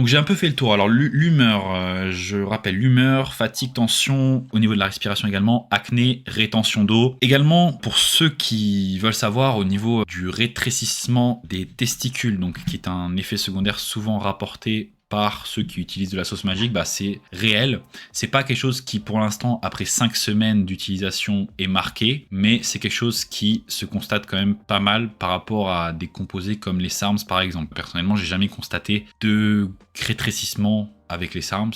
Donc j'ai un peu fait le tour. Alors l'humeur, je rappelle l'humeur, fatigue, tension, au niveau de la respiration également, acné, rétention d'eau. Également pour ceux qui veulent savoir au niveau du rétrécissement des testicules, donc qui est un effet secondaire souvent rapporté par ceux qui utilisent de la sauce magique, bah c'est réel. C'est pas quelque chose qui pour l'instant après 5 semaines d'utilisation est marqué, mais c'est quelque chose qui se constate quand même pas mal par rapport à des composés comme les SARMs par exemple. Personnellement, j'ai jamais constaté de rétrécissement avec les SARMs.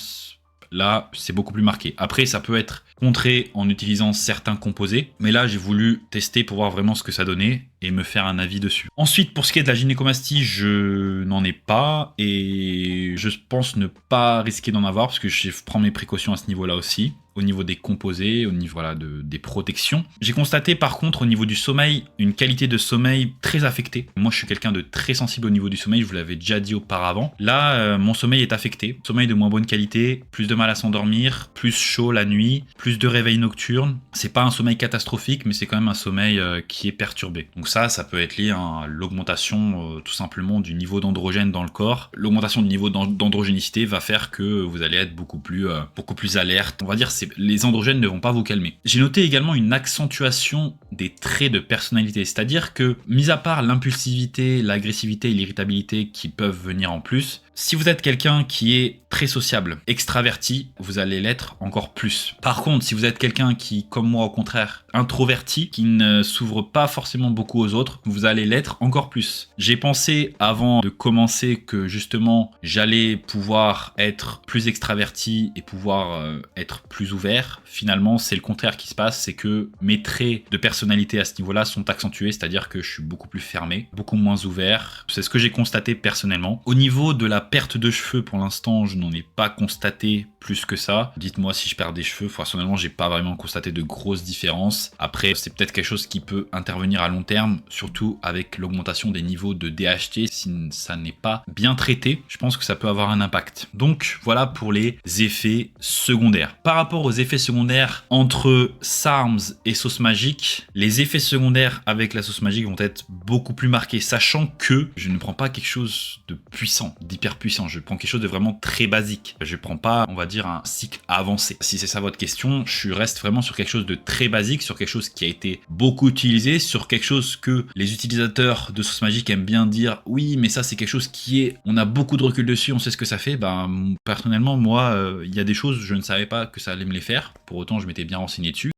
Là, c'est beaucoup plus marqué. Après, ça peut être contré en utilisant certains composés, mais là, j'ai voulu tester pour voir vraiment ce que ça donnait et me faire un avis dessus. Ensuite, pour ce qui est de la gynécomastie, je n'en ai pas et je pense ne pas risquer d'en avoir parce que je prends mes précautions à ce niveau-là aussi, au niveau des composés, au niveau voilà, des protections. J'ai constaté par contre au niveau du sommeil, une qualité de sommeil très affectée. Moi je suis quelqu'un de très sensible au niveau du sommeil, je vous l'avais déjà dit auparavant. Là, mon sommeil est affecté, sommeil de moins bonne qualité, plus de mal à s'endormir, plus chaud la nuit, plus de réveils nocturnes. C'est pas un sommeil catastrophique, mais c'est quand même un sommeil qui est perturbé. Donc ça peut être lié à l'augmentation tout simplement du niveau d'androgène dans le corps. L'augmentation du niveau d'androgénicité va faire que vous allez être beaucoup plus alerte. On va dire les androgènes ne vont pas vous calmer. J'ai noté également une accentuation des traits de personnalité, c'est-à-dire que, mis à part l'impulsivité, l'agressivité et l'irritabilité qui peuvent venir en plus, si vous êtes quelqu'un qui est très sociable, extraverti, vous allez l'être encore plus. Par contre, si vous êtes quelqu'un qui, comme moi au contraire, introverti, qui ne s'ouvre pas forcément beaucoup aux autres, vous allez l'être encore plus. J'ai pensé avant de commencer que justement j'allais pouvoir être plus extraverti et pouvoir être plus ouvert. Finalement, c'est le contraire qui se passe, c'est que mes traits de personnalité à ce niveau-là sont accentués, c'est-à-dire que je suis beaucoup plus fermé, beaucoup moins ouvert. C'est ce que j'ai constaté personnellement. Au niveau de la perte de cheveux, pour l'instant, je n'en ai pas constaté plus que ça. Dites-moi si je perds des cheveux. Personnellement, j'ai pas vraiment constaté de grosses différences. Après, c'est peut-être quelque chose qui peut intervenir à long terme, surtout avec l'augmentation des niveaux de DHT. Si ça n'est pas bien traité, je pense que ça peut avoir un impact. Donc, voilà pour les effets secondaires. Par rapport aux effets secondaires entre SARMs et sauce magique, les effets secondaires avec la sauce magique vont être beaucoup plus marqués, sachant que je ne prends pas quelque chose de puissant, d'hyper puissant. Je prends quelque chose de vraiment très basique. Je prends pas, on va dire, un cycle avancé. Si c'est ça votre question, je reste vraiment sur quelque chose de très basique, sur quelque chose qui a été beaucoup utilisé, sur quelque chose que les utilisateurs de sauce magique aiment bien dire, oui, mais ça c'est quelque chose qui est, on a beaucoup de recul dessus, on sait ce que ça fait. Ben, personnellement, moi, il y a des choses, je ne savais pas que ça allait me les faire. Pour autant, je m'étais bien renseigné dessus.